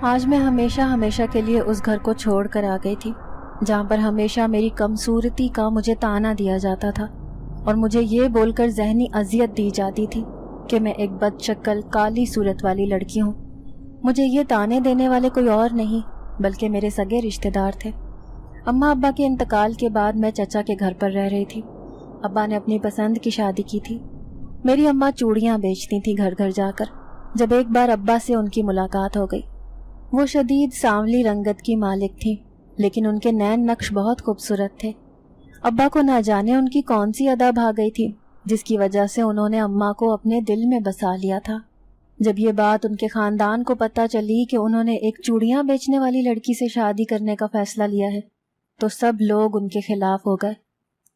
آج میں ہمیشہ ہمیشہ کے لیے اس گھر کو چھوڑ کر آ گئی تھی جہاں پر ہمیشہ میری کمصورتی کا مجھے تانا دیا جاتا تھا اور مجھے یہ بول کر ذہنی اذیت دی جاتی تھی کہ میں ایک بد شکل کالی صورت والی لڑکی ہوں۔ مجھے یہ تانے دینے والے کوئی اور نہیں بلکہ میرے سگے رشتہ دار تھے۔ اماں ابا کے انتقال کے بعد میں چچا کے گھر پر رہ رہی تھی۔ ابا نے اپنی پسند کی شادی کی تھی۔ میری اماں چوڑیاں بیچتی تھیں گھر گھر جا کر۔ جب ایک بار ابا سے ان کی ملاقات ہو گئی، وہ شدید سانولی رنگت کی مالک تھی لیکن ان کے نین نقش بہت خوبصورت تھے۔ ابا کو نہ جانے ان کی کون سی ادا بھا گئی تھی جس کی وجہ سے انہوں نے اماں کو اپنے دل میں بسا لیا تھا۔ جب یہ بات ان کے خاندان کو پتہ چلی کہ انہوں نے ایک چوڑیاں بیچنے والی لڑکی سے شادی کرنے کا فیصلہ لیا ہے تو سب لوگ ان کے خلاف ہو گئے،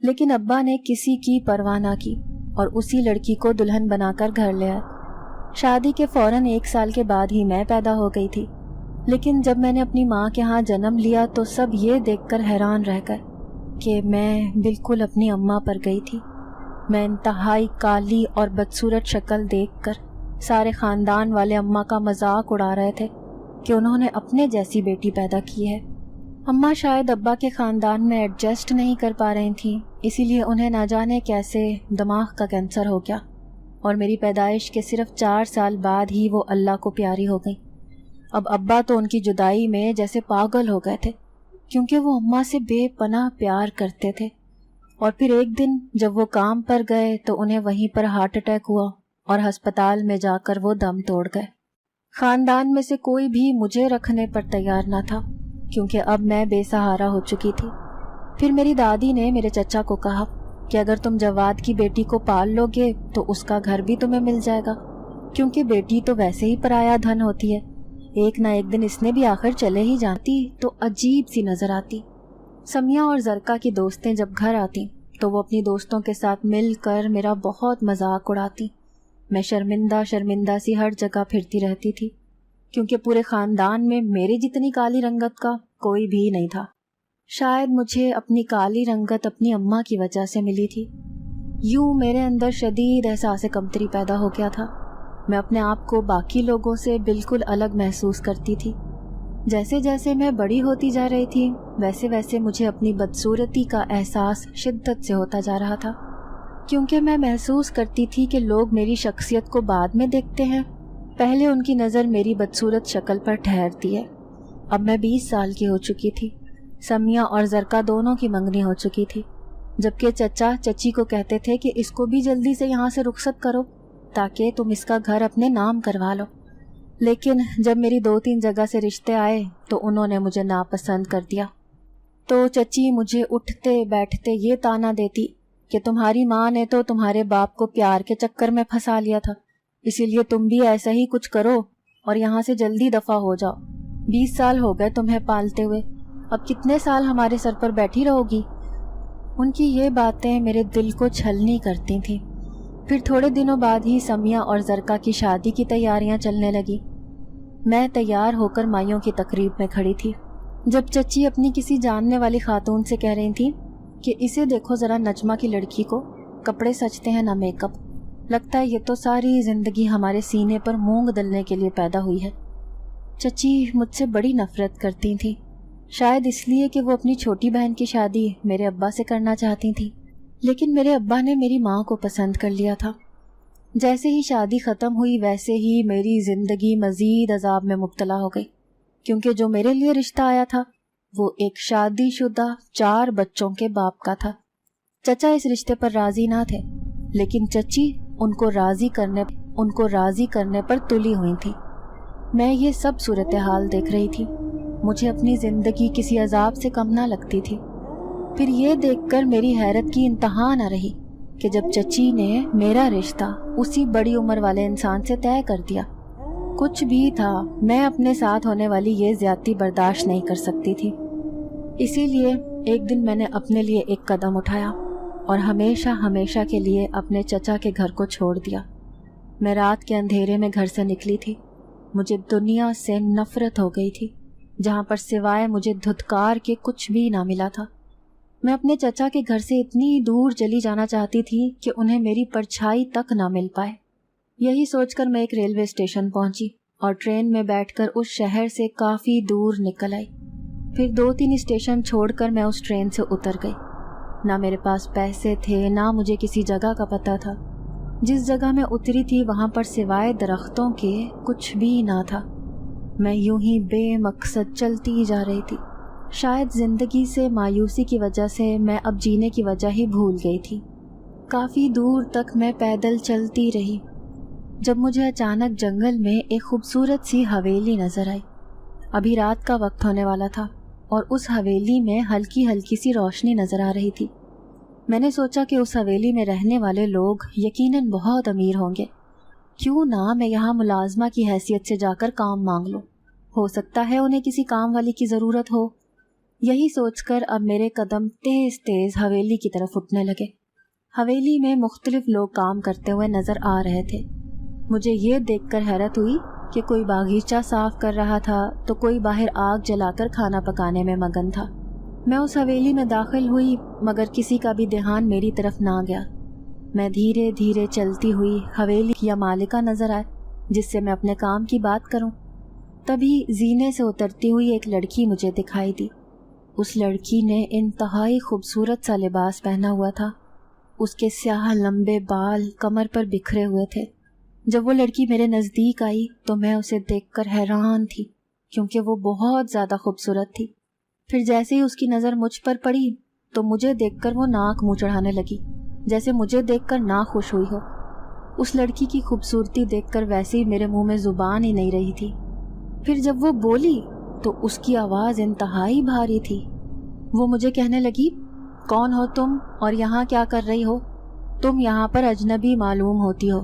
لیکن ابا نے کسی کی پرواہ نہ کی اور اسی لڑکی کو دلہن بنا کر گھر لے آئے۔ شادی کے فوراً 1 سال کے بعد ہی میں پیدا ہو گئی تھی، لیکن جب میں نے اپنی ماں کے ہاں جنم لیا تو سب یہ دیکھ کر حیران رہ گئے کہ میں بالکل اپنی اماں پر گئی تھی۔ میں انتہائی کالی اور بدصورت شکل دیکھ کر سارے خاندان والے اماں کا مذاق اڑا رہے تھے کہ انہوں نے اپنے جیسی بیٹی پیدا کی ہے۔ اماں شاید ابا کے خاندان میں ایڈجسٹ نہیں کر پا رہی تھیں، اسی لیے انہیں نہ جانے کیسے دماغ کا کینسر ہو گیا اور میری پیدائش کے صرف 4 سال بعد ہی وہ اللہ کو پیاری ہو گئی۔ اب ابا تو ان کی جدائی میں جیسے پاگل ہو گئے تھے کیونکہ وہ اماں سے بے پناہ پیار کرتے تھے، اور پھر ایک دن جب وہ کام پر گئے تو انہیں وہیں پر ہارٹ اٹیک ہوا اور ہسپتال میں جا کر وہ دم توڑ گئے۔ خاندان میں سے کوئی بھی مجھے رکھنے پر تیار نہ تھا کیونکہ اب میں بے سہارا ہو چکی تھی۔ پھر میری دادی نے میرے چچا کو کہا کہ اگر تم جواد کی بیٹی کو پال لو گے تو اس کا گھر بھی تمہیں مل جائے گا، کیونکہ بیٹی تو ویسے ہی پرایا دھن ہوتی ہے، ایک نہ ایک دن اس نے بھی آخر چلے ہی جاتی تو عجیب سی نظر آتی۔ سمیہ اور زرکا کی دوستیں جب گھر آتی تو وہ اپنی دوستوں کے ساتھ مل کر میرا بہت مذاق اڑاتی۔ میں شرمندہ شرمندہ سی ہر جگہ پھرتی رہتی تھی کیونکہ پورے خاندان میں میرے جتنی کالی رنگت کا کوئی بھی نہیں تھا۔ شاید مجھے اپنی کالی رنگت اپنی اماں کی وجہ سے ملی تھی۔ یوں میرے اندر شدید احساس کمتری پیدا ہو گیا تھا۔ میں اپنے آپ کو باقی لوگوں سے بالکل الگ محسوس کرتی تھی۔ جیسے جیسے میں بڑی ہوتی جا رہی تھی ویسے ویسے مجھے اپنی بدصورتی کا احساس شدت سے ہوتا جا رہا تھا، کیونکہ میں محسوس کرتی تھی کہ لوگ میری شخصیت کو بعد میں دیکھتے ہیں، پہلے ان کی نظر میری بدصورت شکل پر ٹھہرتی ہے۔ اب میں 20 سال کی ہو چکی تھی۔ سمیہ اور زرکا دونوں کی منگنی ہو چکی تھی، جبکہ چچا چچی کو کہتے تھے کہ اس کو بھی جلدی سے یہاں سے رخصت کرو تاکہ تم اس کا گھر اپنے نام کروا لو۔ لیکن جب میری 2-3 جگہ سے رشتے آئے تو انہوں نے مجھے ناپسند کر دیا۔ تو چچی مجھے اٹھتے بیٹھتے یہ تانا دیتی کہ تمہاری ماں نے تو تمہارے باپ کو پیار کے چکر میں پھنسا لیا تھا، اسی لیے تم بھی ایسا ہی کچھ کرو اور یہاں سے جلدی دفع ہو جاؤ۔ 20 سال ہو گئے تمہیں پالتے ہوئے، اب کتنے سال ہمارے سر پر بیٹھی رہو گی؟ ان کی یہ باتیں میرے دل کو چھلنی کرتی تھیں۔ پھر تھوڑے دنوں بعد ہی سمیہ اور زرکا کی شادی کی تیاریاں چلنے لگی۔ میں تیار ہو کر مائیوں کی تقریب میں کھڑی تھی جب چچی اپنی کسی جاننے والی خاتون سے کہہ رہی تھی کہ اسے دیکھو ذرا، نجمہ کی لڑکی کو کپڑے سجتے ہیں نہ میک اپ، لگتا ہے یہ تو ساری زندگی ہمارے سینے پر مونگ دلنے کے لیے پیدا ہوئی ہے۔ چچی مجھ سے بڑی نفرت کرتی تھی، شاید اس لیے کہ وہ اپنی چھوٹی بہن کی شادی میرے ابا سے کرنا چاہتی تھی، لیکن میرے ابا نے میری ماں کو پسند کر لیا تھا۔ جیسے ہی شادی ختم ہوئی ویسے ہی میری زندگی مزید عذاب میں مبتلا ہو گئی، کیونکہ جو میرے لیے رشتہ آیا تھا وہ ایک شادی شدہ 4 بچوں کے باپ کا تھا۔ چچا اس رشتے پر راضی نہ تھے، لیکن چچی ان کو راضی کرنے پر تلی ہوئی تھی۔ میں یہ سب صورتحال دیکھ رہی تھی، مجھے اپنی زندگی کسی عذاب سے کم نہ لگتی تھی۔ پھر یہ دیکھ کر میری حیرت کی انتہا نہ رہی کہ جب چچی نے میرا رشتہ اسی بڑی عمر والے انسان سے طے کر دیا، کچھ بھی تھا میں اپنے ساتھ ہونے والی یہ زیادتی برداشت نہیں کر سکتی تھی۔ اسی لیے ایک دن میں نے اپنے لیے ایک قدم اٹھایا اور ہمیشہ ہمیشہ کے لیے اپنے چچا کے گھر کو چھوڑ دیا۔ میں رات کے اندھیرے میں گھر سے نکلی تھی۔ مجھے دنیا سے نفرت ہو گئی تھی جہاں پر سوائے مجھے دھتکار کے کچھ بھی نہ ملا تھا۔ میں اپنے چچا کے گھر سے اتنی دور چلی جانا چاہتی تھی کہ انہیں میری پرچھائی تک نہ مل پائے۔ یہی سوچ کر میں ایک ریلوے اسٹیشن پہنچی اور ٹرین میں بیٹھ کر اس شہر سے کافی دور نکل آئی۔ پھر 2-3 اسٹیشن چھوڑ کر میں اس ٹرین سے اتر گئی۔ نہ میرے پاس پیسے تھے، نہ مجھے کسی جگہ کا پتہ تھا۔ جس جگہ میں اتری تھی وہاں پر سوائے درختوں کے کچھ بھی نہ تھا۔ میں یوں ہی بے مقصد چلتی جا رہی تھی۔ شاید زندگی سے مایوسی کی وجہ سے میں اب جینے کی وجہ ہی بھول گئی تھی۔ کافی دور تک میں پیدل چلتی رہی، جب مجھے اچانک جنگل میں ایک خوبصورت سی حویلی نظر آئی۔ ابھی رات کا وقت ہونے والا تھا اور اس حویلی میں ہلکی ہلکی سی روشنی نظر آ رہی تھی۔ میں نے سوچا کہ اس حویلی میں رہنے والے لوگ یقیناً بہت امیر ہوں گے، کیوں نہ میں یہاں ملازمہ کی حیثیت سے جا کر کام مانگ لوں، ہو سکتا ہے انہیں کسی کام والی کی ضرورت ہو۔ یہی سوچ کر اب میرے قدم تیز تیز حویلی کی طرف اٹھنے لگے۔ حویلی میں مختلف لوگ کام کرتے ہوئے نظر آ رہے تھے۔ مجھے یہ دیکھ کر حیرت ہوئی کہ کوئی باغیچہ صاف کر رہا تھا تو کوئی باہر آگ جلا کر کھانا پکانے میں مگن تھا۔ میں اس حویلی میں داخل ہوئی مگر کسی کا بھی دھیان میری طرف نہ گیا۔ میں دھیرے دھیرے چلتی ہوئی حویلی یا مالکہ نظر آئے جس سے میں اپنے کام کی بات کروں۔ تبھی زینے سے اترتی ہوئی ایک لڑکی مجھے دکھائی دی۔ اس لڑکی نے انتہائی خوبصورت سا لباس پہنا ہوا تھا۔ اس کے سیاہ لمبے بال کمر پر بکھرے ہوئے تھے۔ جب وہ لڑکی میرے نزدیک آئی تو میں اسے دیکھ کر حیران تھی کیونکہ وہ بہت زیادہ خوبصورت تھی۔ پھر جیسے ہی اس کی نظر مجھ پر پڑی تو مجھے دیکھ کر وہ ناک منہ چڑھانے لگی، جیسے مجھے دیکھ کر نہ خوش ہوئی ہو۔ اس لڑکی کی خوبصورتی دیکھ کر ویسے ہی میرے منہ میں زبان ہی نہیں رہی تھی۔ پھر جب وہ بولی تو اس کی آواز انتہائی بھاری تھی۔ وہ مجھے کہنے لگی، کون ہو تم اور یہاں کیا کر رہی ہو؟ تم یہاں پر اجنبی معلوم ہوتی ہو،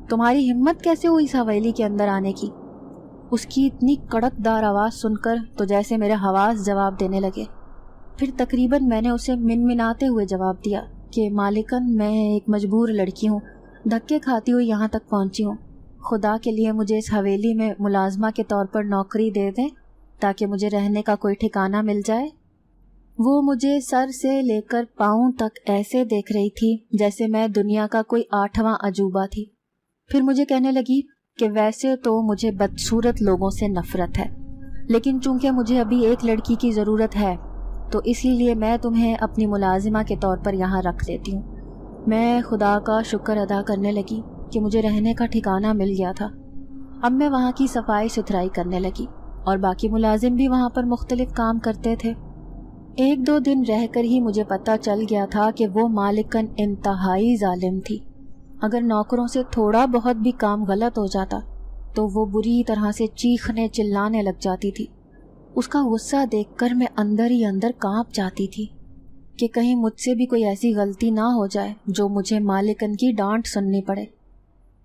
تمہاری ہمت کیسے ہوئی اس حویلی کے اندر آنے کی؟ اس کی اتنی کڑک دار آواز سن کر تو جیسے میرے حواس جواب دینے لگے۔ پھر تقریباً میں نے اسے منمناتے ہوئے جواب دیا کہ مالکن، میں ایک مجبور لڑکی ہوں، دھکے کھاتی ہوئی یہاں تک پہنچی ہوں۔ خدا کے لیے مجھے اس حویلی میں ملازمہ کے طور پر نوکری دے دیں تاکہ مجھے رہنے کا کوئی ٹھکانہ مل جائے۔ وہ مجھے سر سے لے کر پاؤں تک ایسے دیکھ رہی تھی جیسے میں دنیا کا کوئی 8واں عجوبہ تھی۔ پھر مجھے کہنے لگی کہ ویسے تو مجھے بدصورت لوگوں سے نفرت ہے، لیکن چونکہ مجھے ابھی ایک لڑکی کی ضرورت ہے تو اسی لیے میں تمہیں اپنی ملازمہ کے طور پر یہاں رکھ لیتی ہوں۔ میں خدا کا شکر ادا کرنے لگی کہ مجھے رہنے کا ٹھکانہ مل گیا تھا۔ اب میں وہاں کی صفائی ستھرائی کرنے لگی اور باقی ملازم بھی وہاں پر مختلف کام کرتے تھے۔ 1-2 دن رہ کر ہی مجھے پتہ چل گیا تھا کہ وہ مالکن انتہائی ظالم تھی۔ اگر نوکروں سے تھوڑا بہت بھی کام غلط ہو جاتا تو وہ بری طرح سے چیخنے چلانے لگ جاتی تھی۔ اس کا غصہ دیکھ کر میں اندر ہی اندر کانپ جاتی تھی کہ کہیں مجھ سے بھی کوئی ایسی غلطی نہ ہو جائے جو مجھے مالکن کی ڈانٹ سننی پڑے۔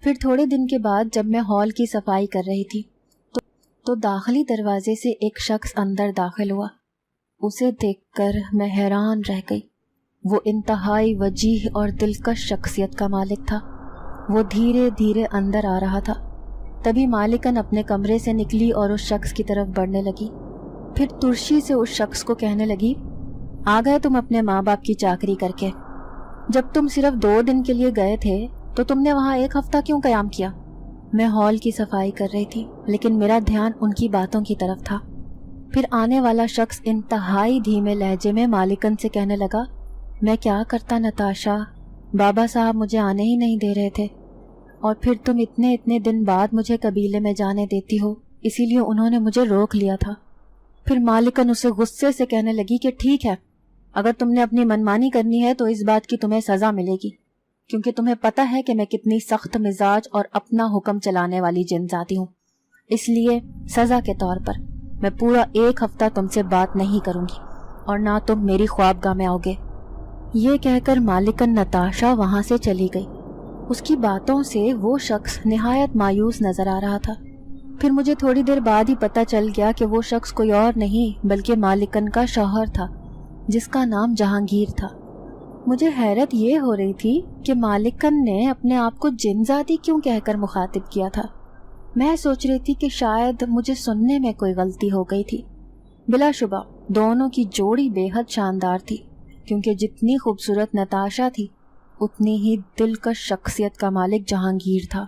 پھر تھوڑے دن کے بعد جب میں ہال کی صفائی کر رہی تھی تو داخلی دروازے سے ایک شخص اندر داخل ہوا۔ اسے دیکھ کر میں حیران رہ گئی۔ وہ انتہائی وجیح اور دلکش شخصیت کا مالک تھا۔ وہ دھیرے دھیرے اندر آ رہا تھا۔ تبھی مالکن اپنے کمرے سے نکلی اور اس شخص کی طرف بڑھنے لگی۔ پھر ترشی سے اس شخص کو کہنے لگی، آ گئے تم اپنے ماں باپ کی چاکری کر کے؟ جب تم صرف 2 دن کے لیے گئے تھے تو تم نے وہاں 1 ہفتہ کیوں قیام کیا؟ میں ہال کی صفائی کر رہی تھی لیکن میرا دھیان ان کی باتوں کی طرف تھا۔ پھر آنے والا شخص انتہائی دھیمے لہجے میں مالکن سے کہنے لگا، میں کیا کرتا نتاشا، بابا صاحب مجھے آنے ہی نہیں دے رہے تھے، اور پھر تم اتنے دن بعد مجھے قبیلے میں جانے دیتی ہو، اسی لیے انہوں نے مجھے روک لیا تھا۔ پھر مالکن اسے غصے سے کہنے لگی کہ ٹھیک ہے، اگر تم نے اپنی منمانی کرنی ہے تو اس بات کی تمہیں سزا ملے گی، کیونکہ تمہیں پتہ ہے کہ میں کتنی سخت مزاج اور اپنا حکم چلانے والی جن ذاتی ہوں، اس لیے سزا کے طور پر میں پورا 1 ہفتہ تم سے بات نہیں کروں گی اور نہ تم میری خوابگاہ میں آؤ گے۔ یہ کہہ کر مالکن نتاشا وہاں سے چلی گئی۔ اس کی باتوں سے وہ شخص نہایت مایوس نظر آ رہا تھا۔ پھر مجھے تھوڑی دیر بعد ہی پتہ چل گیا کہ وہ شخص کوئی اور نہیں بلکہ مالکن کا شوہر تھا جس کا نام جہانگیر تھا۔ مجھے حیرت یہ ہو رہی تھی کہ مالکن نے اپنے آپ کو جن ذاتی کیوں کہہ کر مخاطب کیا تھا۔ میں سوچ رہی تھی کہ شاید مجھے سننے میں کوئی غلطی ہو گئی تھی۔ بلا شبہ دونوں کی جوڑی بے حد شاندار تھی، کیونکہ جتنی خوبصورت نتاشا تھی اتنی ہی دلکش شخصیت کا مالک جہانگیر تھا۔